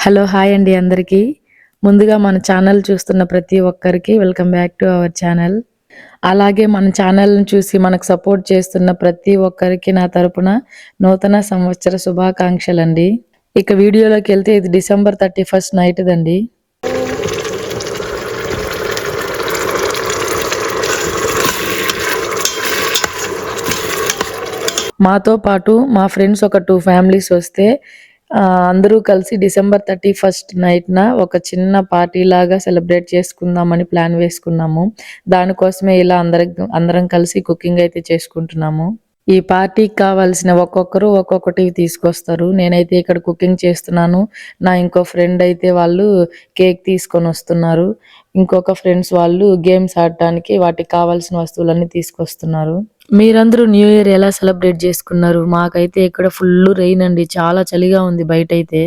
Hello hi అండి అందరికీ. ముందుగా మన ఛానల్ చూస్తున్న ప్రతి ఒక్కరికి welcome back to our channel. అలాగే మన ఛానల్‌ని చూసి మనకు సపోర్ట్ చేస్తున్న ప్రతి ఒక్కరికి నా తరపున నూతన సంవత్సర శుభాకాంక్షలండి. ఇక వీడియోలోకెళ్తే ఇది డిసెంబర్ 31 నైట్‌దండి. మాతో పాటు మా ఫ్రెండ్స్ ఒక 2 ఫ్యామిలీస్ వస్తే అందరూ కలిసి డిసెంబర్ 31 నైట్‌న ఒక చిన్న పార్టీలాగా సెలబ్రేట్ చేసుకుందామని ప్లాన్ వేసుకున్నాము. దానికోసమే ఇలా అందరం కలిసి కుకింగ్ అయితే చేసుకుంటున్నాము. ఈ పార్టీకి కావాల్సిన ఒక్కొక్కరు ఒక్కొక్కటి తీసుకొస్తారు. నేనైతే ఇక్కడ కుకింగ్ చేస్తున్నాను. నా ఇంకో ఫ్రెండ్ అయితే వాళ్ళు కేక్ తీసుకొనొస్తున్నారు. ఇంకొక ఫ్రెండ్స్ వాళ్ళు గేమ్స్ ఆడటానికి వాటికి కావాల్సిన వస్తువులన్నీ తీసుకొస్తున్నారు. మీరందరూ న్యూ ఇయర్ ఎలా సెలబ్రేట్ చేసుకున్నారు? మాకైతే ఇక్కడ ఫుల్ రెయిన్ అండి. చాలా చలిగా ఉంది బయటైతే.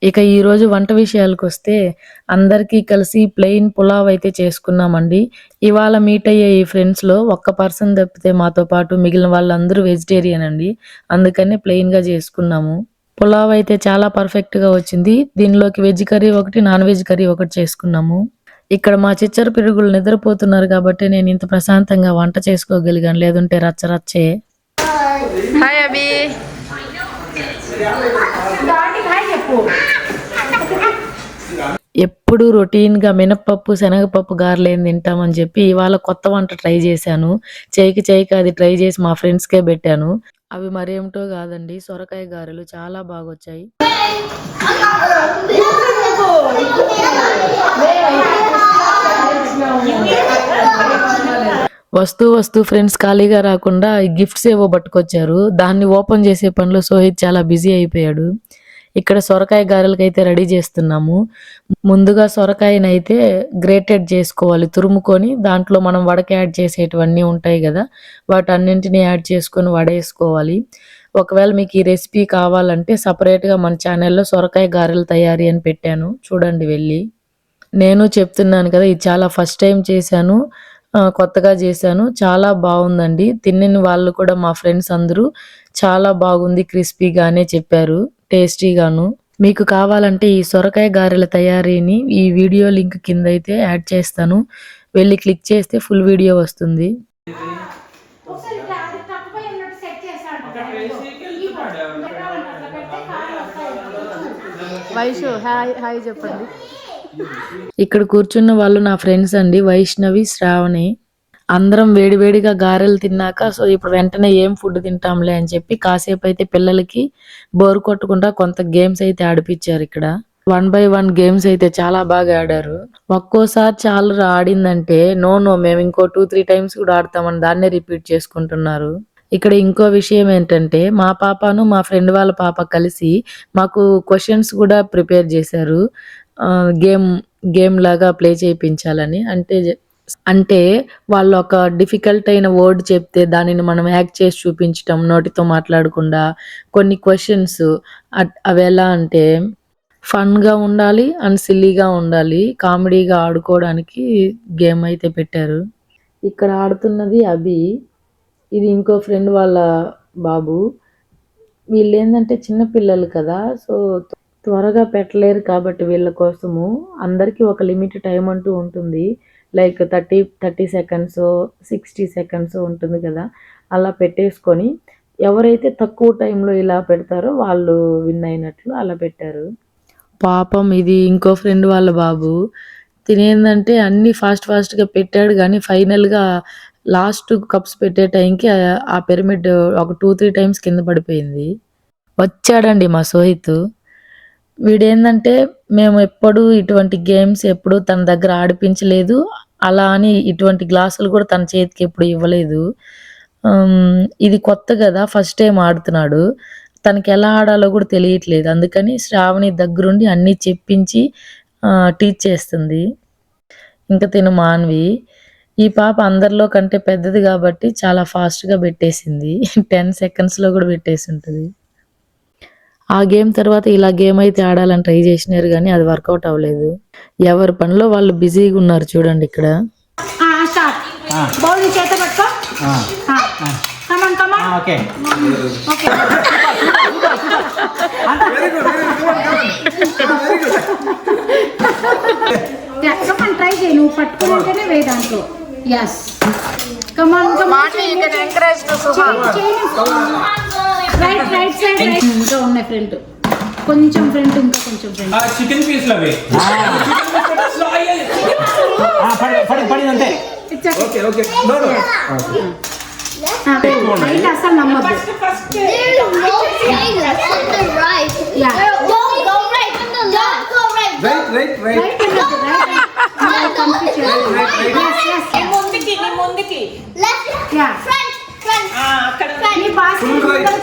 ఇక ఈరోజు వంట విషయాలకొస్తే అందరికీ కలిసి ప్లెయిన్ పులావ్ అయితే చేసుకున్నామండి. ఇవాళ మీట్ అయ్యే ఈ ఫ్రెండ్స్‌లో ఒక్క పర్సన్ తప్పితే మాతో పాటు మిగిలిన వాళ్ళందరూ వెజిటేరియన్ అండి. అందుకనే ప్లెయిన్‌గా చేసుకున్నాము. పులావ్ అయితే చాలా పర్ఫెక్ట్‌గా వచ్చింది. దీనిలోకి వెజ్ కర్రీ ఒకటి, నాన్ వెజ్ కర్రీ ఒకటి చేసుకున్నాము. ఇక్కడ మా చిచ్చర పిరుగులు నిద్రపోతున్నారు కాబట్టి నేను ఇంత ప్రశాంతంగా వంట చేసుకోగలిగాను. లేదంటే రచ్చ రచ్చే. హాయ్ అభి. ఎప్పుడు రొటీన్‌గా మినపప్పు, శనగపప్పు గారెలేం తింటామని చెప్పి ఇవాళ కొత్త వంట ట్రై చేశాను. చేయక అది ట్రై చేసి మా ఫ్రెండ్స్‌కే పెట్టాను. అవి మరేమిటో కాదండి, సొరకాయ గారెలు చాలా బాగొచ్చాయి. వస్తూ ఫ్రెండ్స్ ఖాళీగా రాకుండా గిఫ్ట్స్ ఏవో పట్టుకొచ్చారు. దాన్ని ఓపెన్ చేసే పనిలో సోహిత్ చాలా బిజీ అయిపోయాడు. ఇక్కడ సొరకాయ గారెలకైతే రెడీ చేస్తున్నాము. ముందుగా సొరకాయనైతే గ్రేటెడ్ చేసుకోవాలి. తురుముకొని దాంట్లో మనం వడకి యాడ్ చేసేటివన్నీ ఉంటాయి కదా, వాటన్నింటిని యాడ్ చేసుకొని వడేసుకోవాలి. ఒకవేళ మీకు ఈ రెసిపీ కావాలంటే సపరేట్‌గా మన ఛానల్‌లో సొరకాయ గారెల తయారీ అని పెట్టాను, చూడండి వెళ్ళి. నేను చెప్తున్నాను కదా, ఇది చాలా ఫస్ట్ టైం చేశాను. కొత్తగా చేశాను. చాలా బాగుందండి. తినని వాళ్ళు కూడా మా ఫ్రెండ్స్ అందరూ చాలా బాగుంది, క్రిస్పీగానే చెప్పారు, టేస్టీగాను. మీకు కావాలంటే ఈ సొరకాయ గారెల తయారీని ఈ వీడియో లింక్ కింద అయితే యాడ్ చేస్తాను. వెళ్ళి క్లిక్ చేస్తే ఫుల్ వీడియో వస్తుంది. వైషు హాయ్ చెప్పండి. ఇక్కడ కూర్చున్న వాళ్ళు నా ఫ్రెండ్స్ అండి, వైష్ణవి, శ్రావణి. అందరం వేడివేడిగా గారెలు తిన్నాక సో ఇప్పుడు వెంటనే ఏం ఫుడ్ తింటాంలే అని చెప్పి కాసేపు అయితే పిల్లలకి బోర్ కొట్టకుండా కొంత గేమ్స్ అయితే ఆడిపించారు ఇక్కడ. 1 by 1 గేమ్స్ అయితే చాలా బాగా ఆడారు. ఒక్కోసారి చాలా ఆడిందంటే నో మేము ఇంకో 2-3 టైమ్స్ కూడా ఆడతామని దాన్నే రిపీట్ చేసుకుంటున్నారు. ఇక్కడ ఇంకో విషయం ఏంటంటే మా పాపను మా ఫ్రెండ్ వాళ్ళ పాప కలిసి మాకు క్వశ్చన్స్ కూడా ప్రిపేర్ చేశారు. గేమ్ లాగా ప్లే చేయించాలని. అంటే వాళ్ళు ఒక డిఫికల్ట్ అయిన వర్డ్ చెప్తే దానిని మనం యాక్ట్ చేసి చూపించటం, నోటితో మాట్లాడకుండా. కొన్ని క్వశ్చన్స్ అవి ఎలా అంటే ఫన్‌గా ఉండాలి అండ్ సిల్లీగా ఉండాలి. కామెడీగా ఆడుకోవడానికి గేమ్ అయితే పెట్టారు. ఇక్కడ ఆడుతున్నది అభి. ఇది ఇంకో ఫ్రెండ్ వాళ్ళ బాబు. వీళ్ళేందంటే చిన్న పిల్లలు కదా, సో త్వరగా పెట్టలేరు కాబట్టి వీళ్ళ కోసము అందరికీ ఒక లిమిట్ టైం అంటూ ఉంటుంది. లైక్ 30 సెకండ్స్, 60 సెకండ్స్ ఉంటుంది కదా, అలా పెట్టేసుకొని ఎవరైతే తక్కువ టైంలో ఇలా పెడతారో వాళ్ళు విన్ అయినట్లు అలా పెట్టారు. పాపం ఇది ఇంకో ఫ్రెండ్ వాళ్ళ బాబు. తినేందంటే అన్నీ ఫాస్ట్‌గా పెట్టాడు కానీ ఫైనల్‌గా లాస్ట్ కప్స్ పెట్టే టైంకి ఆ పిరమిడ్ ఒక 2-3 టైమ్స్ కింద పడిపోయింది. వచ్చాడండి మా సోహిత్. వీడేందంటే మేము ఎప్పుడు ఇటువంటి గేమ్స్ ఎప్పుడు తన దగ్గర ఆడిపించలేదు. అలా అని ఇటువంటి గ్లాసులు కూడా తన చేతికి ఎప్పుడు ఇవ్వలేదు. ఇది కొత్త కదా, ఫస్ట్ టైం ఆడుతున్నాడు. తనకి ఎలా ఆడాలో కూడా తెలియట్లేదు. అందుకని శ్రావణి దగ్గరుండి అన్నీ చెప్పించి టీచ్ చేస్తుంది. ఇంకా తిను మాన్వి. ఈ పాప అందరిలో కంటే పెద్దది కాబట్టి చాలా ఫాస్ట్‌గా పెట్టేసింది. 10 సెకండ్స్‌లో కూడా పెట్టేసుంటది. ఆ గేమ్ తర్వాత ఇలా గేమ్ అయితే ఆడాలని ట్రై చేసినారు కానీ అది వర్కౌట్ అవ్వలేదు. ఎవరి పనిలో వాళ్ళు బిజీగా ఉన్నారు చూడండి ఇక్కడ. ట్రై చేయి, నువ్వు పట్టుకుంటేనే వే దాంట్లో. ఎస్ రైట్ సైడ్ ఇంకా ఉన్నాయి ఫ్రంట్, కొంచెం ఫ్రంట్, ఇంకా కొంచెం ఫ్రంట్. చికెన్ పీస్ లవి okay okay no no right అసలు నమ్మద్దు. రైట్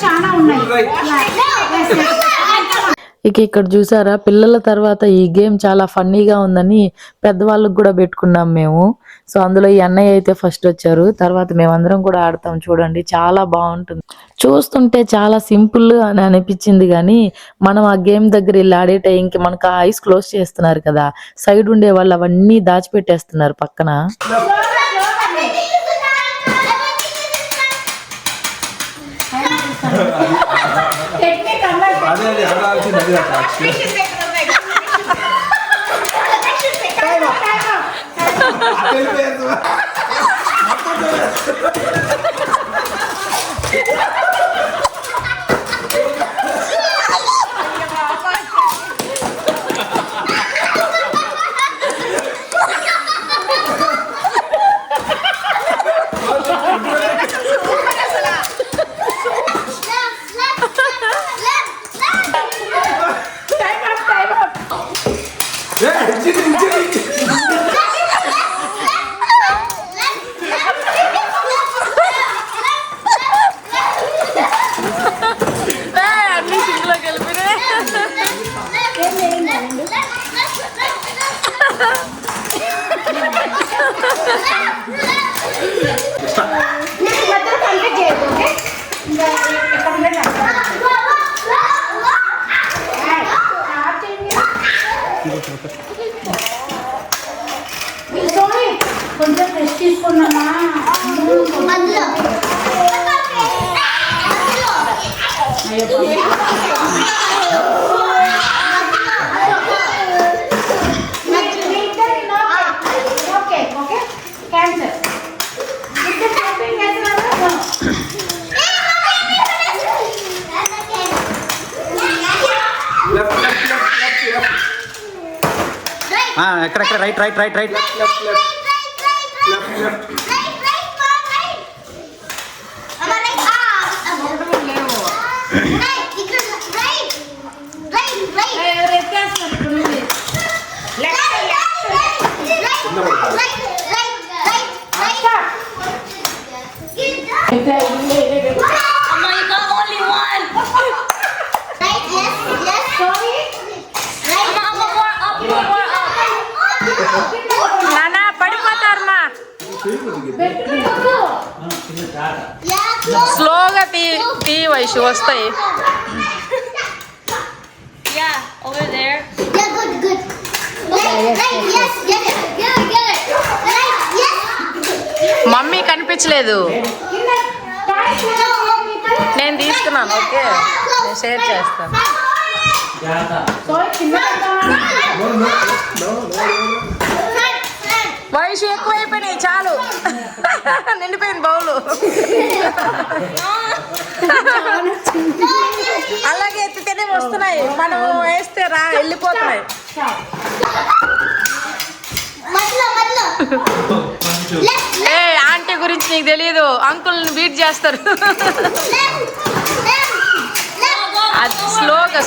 చాలా ఉన్నాయి. ఇక ఇక్కడ చూసారా, పిల్లల తర్వాత ఈ గేమ్ చాలా ఫన్నీగా ఉందని పెద్దవాళ్ళకి కూడా పెట్టుకున్నాం మేము. సో అందులో ఈ అన్నయ్య అయితే ఫస్ట్ వచ్చారు, తర్వాత మేమందరం కూడా ఆడతాం చూడండి. చాలా బాగుంటుంది, చూస్తుంటే చాలా సింపుల్ అని అనిపించింది కానీ మనం ఆ గేమ్ దగ్గర వెళ్ళి ఆడే టైంకి మనకు ఆ ఐస్ క్లోజ్ చేస్తున్నారు కదా, సైడ్ ఉండే వాళ్ళు అవన్నీ దాచిపెట్టేస్తున్నారు పక్కన. కొంచెం రెస్ట్ తీసుకున్నామా. ఓకే ఓకే క్యాన్సర్ ఎక్కడ రైట్ రైట్ రైట్ రైట్ పడిపోతారమ్మా, స్లోగా తీ వయసు వస్తాయి. మమ్మీ కనిపించలేదు, నేను తీసుకున్నాను. ఓకే, నేను షేర్ చేస్తాను. వయసు ఎక్కువైపోయినాయి, చాలు నిండిపోయింది బౌలు. అలాగే ఎత్తితేనే వస్తున్నాయి, మనం వేస్తే వెళ్ళిపోతున్నాయి. ఏ ఆంటీ గురించి నీకు తెలియదు, అంకుల్ని బీట్ చేస్తారు. అది స్లోగా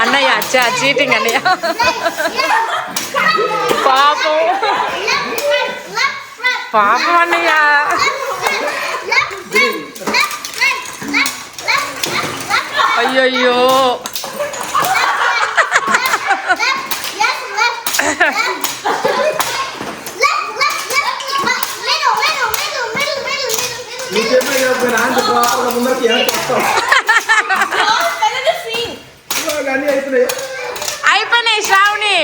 అన్నయ్య చీటింగ్ అన్నయ్య, పాపం అన్నయ్య. అయ్యయ్యో, అయిపోయినాయి శ్రావణి.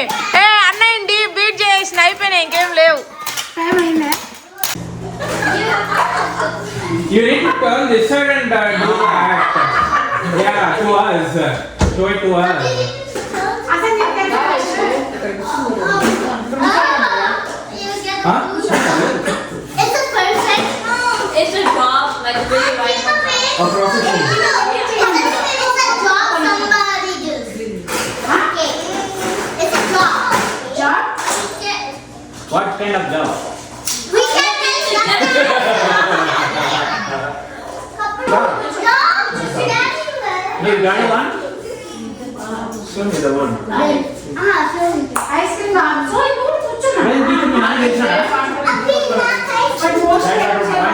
అన్నయ్యండి బీట్ చేసిన అయిపోయినాయి, ఇంకేం లేవు. టైం అయిందా? You need to turn this side and do that. Yeah, to us. Show it to us. అసలు చెప్తాను. Huh? It's a perfect. It's a job, like really right now. A profession. It's a job somebody does. Okay. It's a job. Job? What kind of job? We can make You got one? Show me the one. Ice cream so ఇప్పుడు కూర్చున్నా. When did you manage it? But most ఆడుతున్నారు.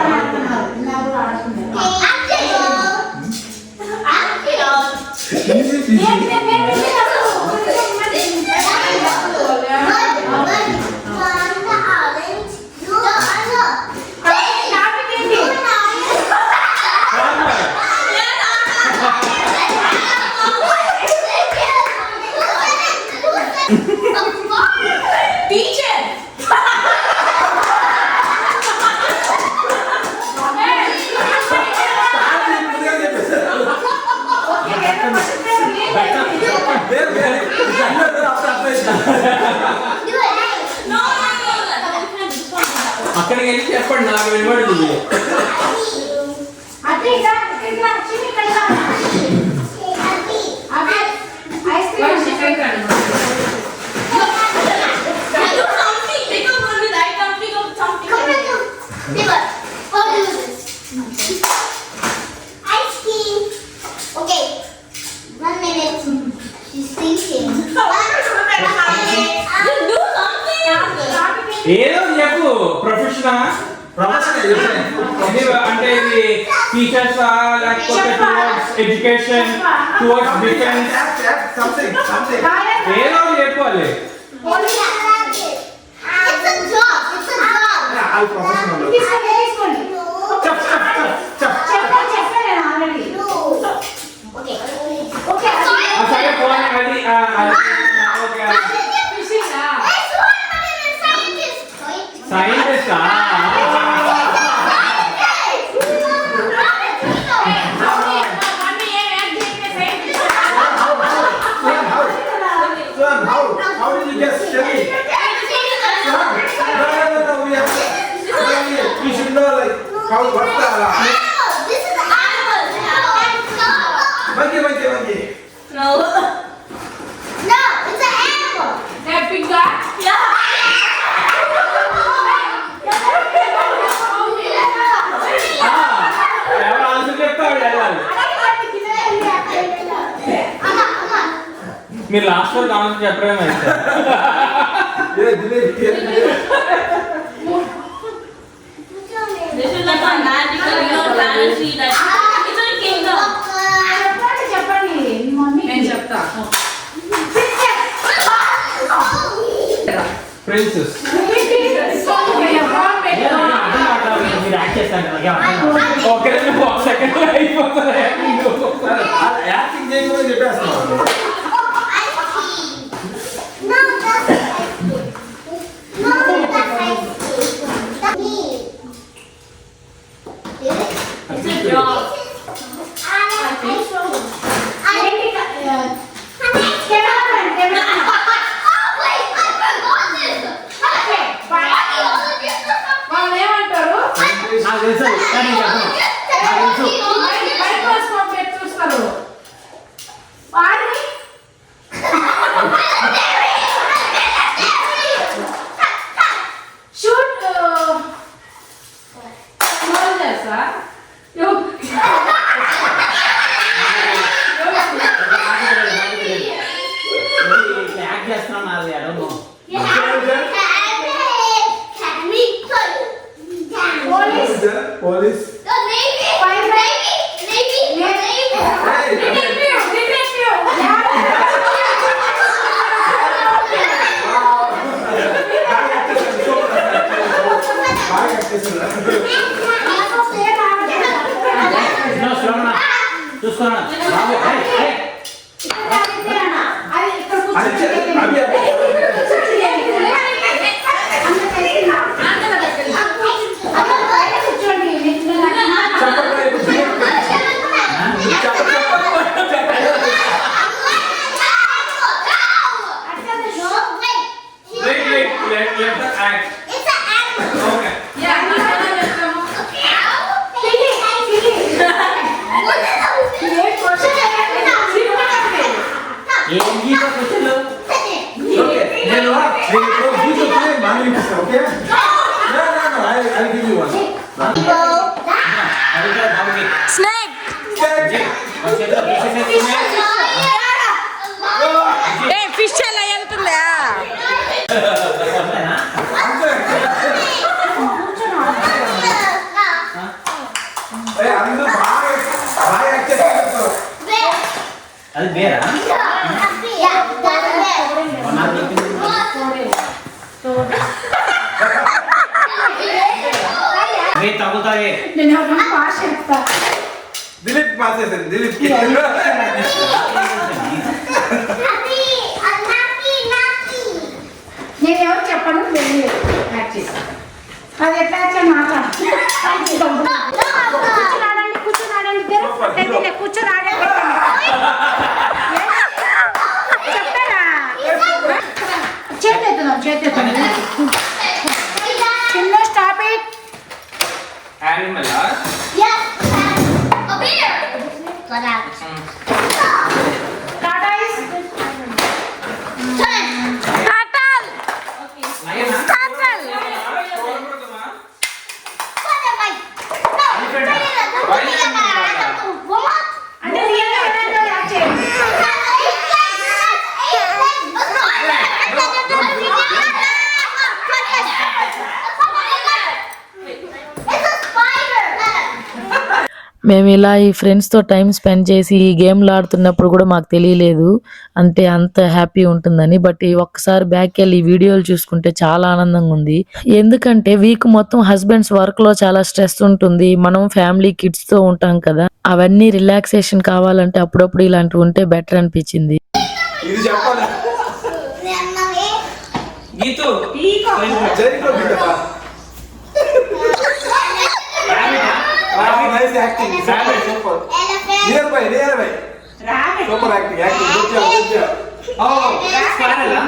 Teacher! అక్కడికి వెళ్ళి చెప్పండి, నాకు వినబడుతుంది. అదే ఇదా ఇక్కడ చిన్ని ఇక్కడ అదే ice cream Okay, 1 minute. She's thinking. Do something. ఏదో చెప్పు. ప్రొఫెషనా? అంటే ఇది టీచర్స్ లేకపోతే టువర్డ్స్ ఎడ్యుకేషన్, టువర్డ్స్ డిఫెన్స్, ఏదో చెప్పాలి. It's a job. It's a job. తీసుకోండి. చెప్పాను ఆల్రెడీ. Okay. ఓకే సరే ఫోన్ అది సైంటిస్టా? How did you guess Shelly? No, you should know like what's the This is an animal. monkey. No. No, it's an animal. హ్యాపీగా Yeah. ఎవరు answer చెప్తారు వెళ్ళాలి. మీరు last వరకు ఆన్సర్ చెప్పడమే అయితే. This is like a magical, fantasy that it's a kingdom. చెప్పండి మీ mummy నేను చెప్తా. ప్రిన్సెస్. మీరు యాక్ట్ చేస్తాను కదా. ఓకే, ఒక సెకండ్ అయిపోతుంది. యాక్టింగ్ చేయకుండా చెప్పేస్తున్నావు. No, that's no, that's me. It's a job. వాళ్ళు ఏమంటారు నాకు తెలుసు, కానీ చెప్పను. నాకు తెలుసు. మైక్రోస్కోప్ పెట్టి చూస్తారు వాడిని షూట్ చేస్తా యాక్ట్ చేస్తున్నాను అది అడగను. Police. Navy. one. స్నేక్ ఏ ఫిష్ ఎలా వెళ్తుందా Hey, అందరూ బాగా యాక్ట్ చేస్తారు. అది బేరా తగ్గుతాయి. నేను ఎవరైనా పాస్ చేస్తా. దిలీప్ పాస్ చేశాను, దిలీప్ కి. నేను ఎవరు చెప్పను వెళ్ళి యాక్ట్ చేసి అది ఎట్లా వచ్చా మాట కూర్చున్నాడండి కూర్చున్నాడండి చెప్పారా చేతున్నాం చిన్న stop it Animal, huh? Yes. A bear. Correct. Tata is Turn. What am I? No. What? అంటే రియల్ గా ఎవరైనా యాక్ట్ చేయండి It's a spider. మేము ఇలా ఈ ఫ్రెండ్స్తో టైం స్పెండ్ చేసి ఈ గేమ్లు ఆడుతున్నప్పుడు కూడా మాకు తెలియలేదు అంటే అంత హ్యాపీ ఉంటుందని. బట్ ఈ ఒక్కసారి బ్యాక్ వెళ్ళి ఈ వీడియోలు చూసుకుంటే చాలా ఆనందంగా ఉంది. ఎందుకంటే వీక్ మొత్తం హస్బెండ్స్ వర్క్ లో చాలా స్ట్రెస్ ఉంటుంది, మనం ఫ్యామిలీ కిడ్స్ తో ఉంటాం కదా, అవన్నీ రిలాక్సేషన్ కావాలంటే అప్పుడప్పుడు ఇలాంటివి ఉంటే బెటర్ అనిపించింది. ఇది చెప్పాలి. Gitu. Xylo బిడ్డపా. Nice acting. Super. Near by. Super acting. Good job. Oh, squirrel, huh?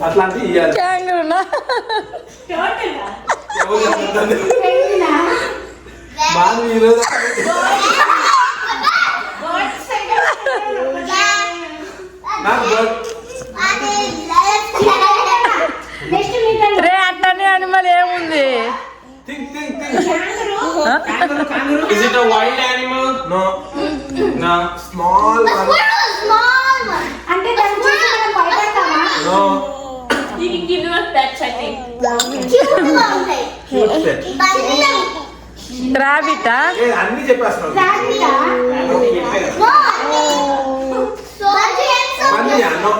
అట్లాంటి ఇయ్యాలి. ఎవరు చెప్తారు? మానవి ఈరోజు నాకు బర్డ్. రే అట్టనే అనిమల్ ఏముంది? Think. Is it a wild animal? No. No. Small one. అంటే దాని చూసి మనం భయపడతామా No. You can give them a pet, I think. Cute pet. రాబిటా? ఏ అన్ని చెప్పేస్తున్నావు. రాబిటా? బన్నీ అన్నో.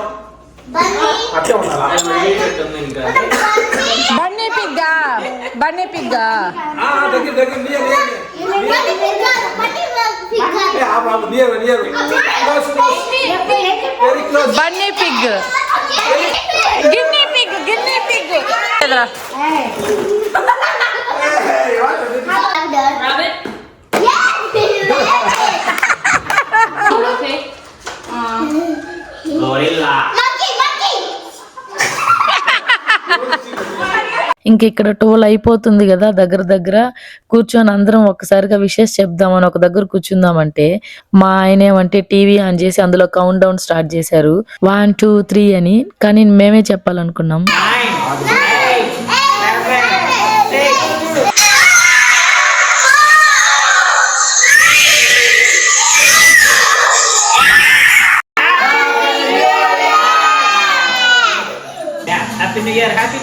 అట్లే ఉండాలా? బన్నీ పిగ్గా దగ్గర నియర్ ఆ బాబు near close very close. Bunny pig guinea pig Rabbit? Okay. Gorilla. ఇంక ఇక్కడ 12 అయిపోతుంది కదా, దగ్గర కూర్చొని అందరం ఒక్కసారిగా విషెస్ చెప్దామని ఒక దగ్గర కూర్చుందామంటే మా ఆయన ఏమంటే టీవీ ఆన్ చేసి అందులో కౌంట్ డౌన్ స్టార్ట్ చేశారు 1 2 3 అని. కానీ మేమే చెప్పాలనుకున్నాం. Happy New Year. Happy.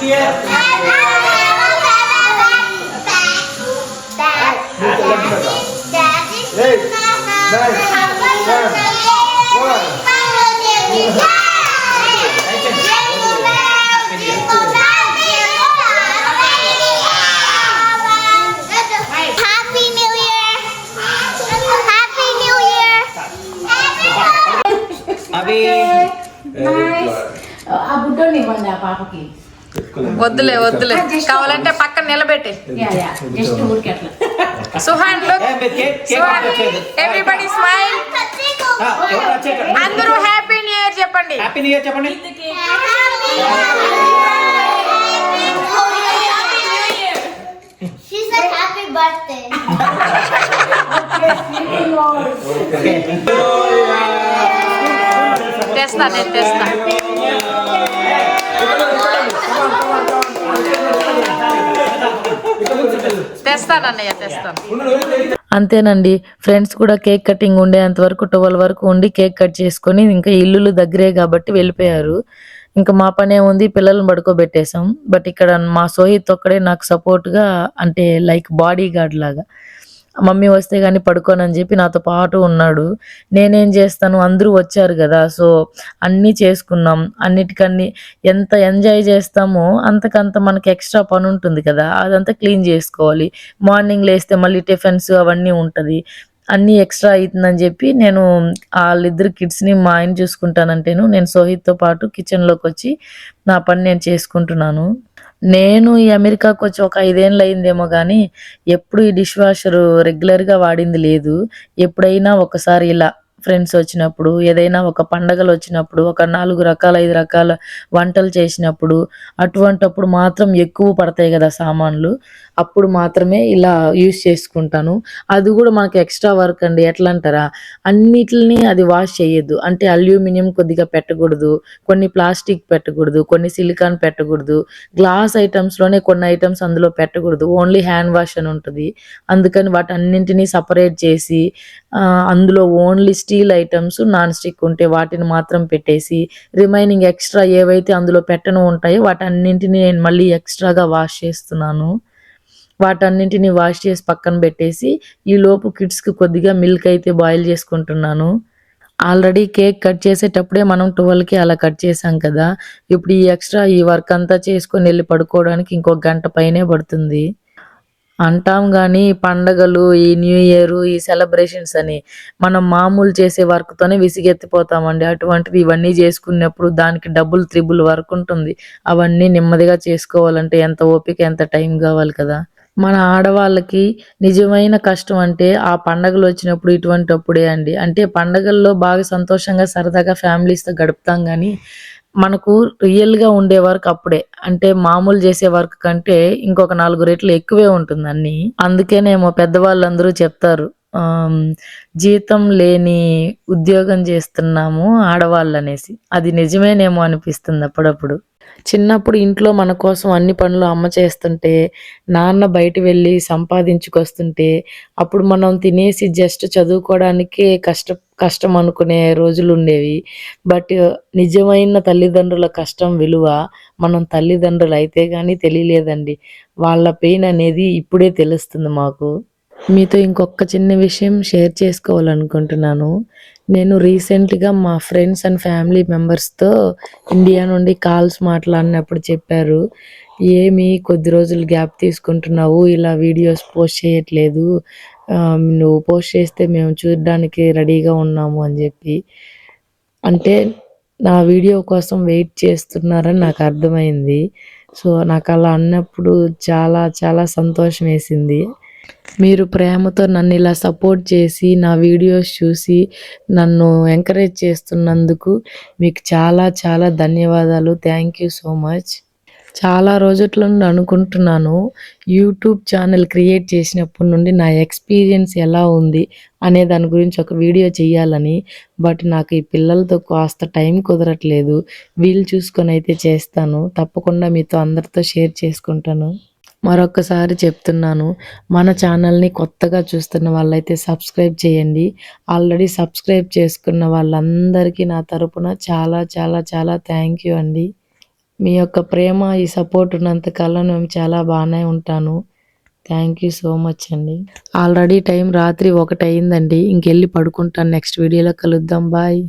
ఆ బుడ్డోని ఇవ్వండి ఆ పాపకి వద్దులే కావాలంటే పక్కన నిలబెట్టి. జస్ట్ ఊరికి అట్లా సుహాన్ ఎవ్రీబడి స్మైల్. అందరూ హ్యాపీ న్యూ ఇయర్ చెప్పండి. Happy New Year చెప్పండి. She said happy birthday. తెస్తా. తెస్తానన్నయ్య తెస్తాను. అంతేనండి, ఫ్రెండ్స్ కూడా కేక్ కటింగ్ ఉండేంత వరకు 12 వరకు ఉండి కేక్ కట్ చేసుకొని ఇంకా ఇల్లులు దగ్గరే కాబట్టి వెళ్ళిపోయారు. ఇంకా మా పనే ఉంది, పిల్లల్ని పడుకోబెట్టేసాం. బట్ ఇక్కడ మా సోహిత్ ఒక్కడే నాకు సపోర్ట్గా, అంటే లైక్ బాడీ గార్డ్ లాగా. మమ్మీ వస్తే కానీ పడుకోనని చెప్పి నాతో పాటు ఉన్నాడు. నేనేం చేస్తాను, అందరూ వచ్చారు కదా, సో అన్నీ చేసుకున్నాం. అన్నిటికన్నీ ఎంత ఎంజాయ్ చేస్తామో అంతకంత మనకి ఎక్స్ట్రా పని ఉంటుంది కదా, అదంతా క్లీన్ చేసుకోవాలి. మార్నింగ్ లేస్తే మళ్ళీ టిఫిన్స్ అవన్నీ ఉంటుంది, అన్నీ ఎక్స్ట్రా అవుతుందని చెప్పి నేను వాళ్ళిద్దరు కిడ్స్ని మా ఆయన చూసుకుంటానంటేను నేను సోహిత్తో పాటు కిచెన్లోకి వచ్చి నా పని నేను చేసుకుంటున్నాను. నేను ఈ అమెరికాకు వచ్చి ఒక 5 ఏళ్ళు అయిందేమో కానీ ఎప్పుడు ఈ డిష్ వాషర్ రెగ్యులర్గా వాడింది లేదు. ఎప్పుడైనా ఒకసారి ఇలా ఫ్రెండ్స్ వచ్చినప్పుడు, ఏదైనా ఒక పండగలు వచ్చినప్పుడు, ఒక 4 రకాల 5 రకాల వంటలు చేసినప్పుడు, అటువంటప్పుడు మాత్రం ఎక్కువ పడతాయి కదా సామాన్లు, అప్పుడు మాత్రమే ఇలా యూస్ చేసుకుంటాను. అది కూడా మనకి ఎక్స్ట్రా వర్క్ అండి. ఎట్లా అంటారా, అన్నిటిని అది వాష్ చేయొద్దు. అంటే అల్యూమినియం కొద్దిగా పెట్టకూడదు, కొన్ని ప్లాస్టిక్ పెట్టకూడదు, కొన్ని సిలికాన్ పెట్టకూడదు, గ్లాస్ ఐటమ్స్లోనే కొన్ని ఐటమ్స్ అందులో పెట్టకూడదు, ఓన్లీ హ్యాండ్ వాష్ అని ఉంటుంది. అందుకని వాటన్నింటినీ సపరేట్ చేసి అందులో only steel items, non stick ఉంటే వాటిని మాత్రం పెట్టేసి రిమైనింగ్ ఎక్స్ట్రా ఏవైతే అందులో పెట్టను ఉంటాయో వాటన్నింటినీ నేను మళ్ళీ ఎక్స్ట్రాగా వాష్ చేస్తున్నాను. వాటన్నింటినీ వాష్ చేసి పక్కన పెట్టేసి ఈ లోపు కిడ్స్కి కొద్దిగా మిల్క్ అయితే బాయిల్ చేసుకుంటున్నాను. ఆల్రెడీ కేక్ కట్ చేసేటప్పుడే మనం 12కి అలా కట్ చేసాం కదా, ఇప్పుడు ఈ ఎక్స్ట్రా ఈ వర్క్ అంతా చేసుకొని వెళ్ళి పడుకోవడానికి ఇంకొక గంట పైనే పడుతుంది. అంటాం కానీ పండగలు, ఈ న్యూ ఇయర్, ఈ సెలబ్రేషన్స్ అని మనం మామూలు చేసే వర్క్తోనే విసిగెత్తిపోతామండి. అటువంటిది ఇవన్నీ చేసుకున్నప్పుడు దానికి డబుల్ త్రిబుల్ వర్క్ ఉంటుంది. అవన్నీ నెమ్మదిగా చేసుకోవాలంటే ఎంత ఓపిక, ఎంత టైం కావాలి కదా. మన ఆడవాళ్ళకి నిజమైన కష్టం అంటే ఆ పండగలు వచ్చినప్పుడు ఇటువంటిప్పుడే అండి. అంటే పండగల్లో బాగా సంతోషంగా సరదాగా ఫ్యామిలీస్తో గడుపుతాం కానీ మనకు రియల్గా ఉండే వర్క్ అప్పుడే. అంటే మామూలు చేసే వర్క్ కంటే ఇంకొక 4 రెట్లు ఎక్కువే ఉంటుంది అన్ని. అందుకేనేమో పెద్దవాళ్ళందరూ చెప్తారు, జీతం లేని ఉద్యోగం చేస్తున్నాము ఆడవాళ్ళు అనేసి. అది నిజమేనేమో అనిపిస్తుంది అప్పుడప్పుడు. చిన్నప్పుడు ఇంట్లో మన కోసం అన్ని పనులు అమ్మ చేస్తుంటే, నాన్న బయట వెళ్ళి సంపాదించుకొస్తుంటే, అప్పుడు మనం తినేసి జస్ట్ చదువుకోవడానికే కష్టం అనుకునే రోజులు ఉండేవి. బట్ నిజమైన తల్లిదండ్రుల కష్టం విలువ మనం తల్లిదండ్రులు అయితే కానీ తెలియలేదండి. వాళ్ళ పెయిన్ అనేది ఇప్పుడే తెలుస్తుంది మాకు. మీతో ఇంకొక చిన్న విషయం షేర్ చేసుకోవాలనుకుంటున్నాను. నేను రీసెంట్గా మా ఫ్రెండ్స్ అండ్ ఫ్యామిలీ మెంబర్స్తో ఇండియా నుండి కాల్స్ మాట్లాడినప్పుడు చెప్పారు, ఏమి కొద్ది రోజులు గ్యాప్ తీసుకుంటున్నావు, ఇలా వీడియోస్ పోస్ట్ చేయట్లేదు, నువ్వు పోస్ట్ చేస్తే మేము చూడడానికి రెడీగా ఉన్నాము అని చెప్పి. అంటే నా వీడియో కోసం వెయిట్ చేస్తున్నారని నాకు అర్థమైంది. సో నాకు అలా అన్నప్పుడు చాలా చాలా సంతోషం వేసింది. మీరు ప్రేమతో నన్ను ఇలా సపోర్ట్ చేసి నా వీడియోస్ చూసి నన్ను ఎంకరేజ్ చేస్తున్నందుకు మీకు చాలా చాలా ధన్యవాదాలు. Thank you so much. చాలా రోజుల నుండి అనుకుంటున్నాను, యూట్యూబ్ ఛానల్ క్రియేట్ చేసినప్పటి నుండి నా ఎక్స్పీరియన్స్ ఎలా ఉంది అనే దాని గురించి ఒక వీడియో చేయాలని. బట్ నాకు ఈ పిల్లలతో కాస్త టైం కుదరట్లేదు. వీలు చూసుకొని అయితే చేస్తాను, తప్పకుండా మీతో అందరితో షేర్ చేసుకుంటాను. మరొకసారి చెప్తున్నాను, మన ఛానల్ని కొత్తగా చూస్తున్న వాళ్ళైతే సబ్స్క్రైబ్ చేయండి. ఆల్రెడీ సబ్స్క్రైబ్ చేసుకున్న వాళ్ళందరికీ నా తరపున చాలా చాలా చాలా థ్యాంక్ యూ అండి. మీ యొక్క ప్రేమ, ఈ సపోర్ట్ ఉన్నంతకాలం నేను చాలా బాగానే ఉంటాను. థ్యాంక్ యూ సో మచ్ అండి. ఆల్రెడీ టైం రాత్రి 1 అయిందండి. ఇంకెళ్ళి పడుకుంటాను. నెక్స్ట్ వీడియోలో కలుద్దాం. బాయ్.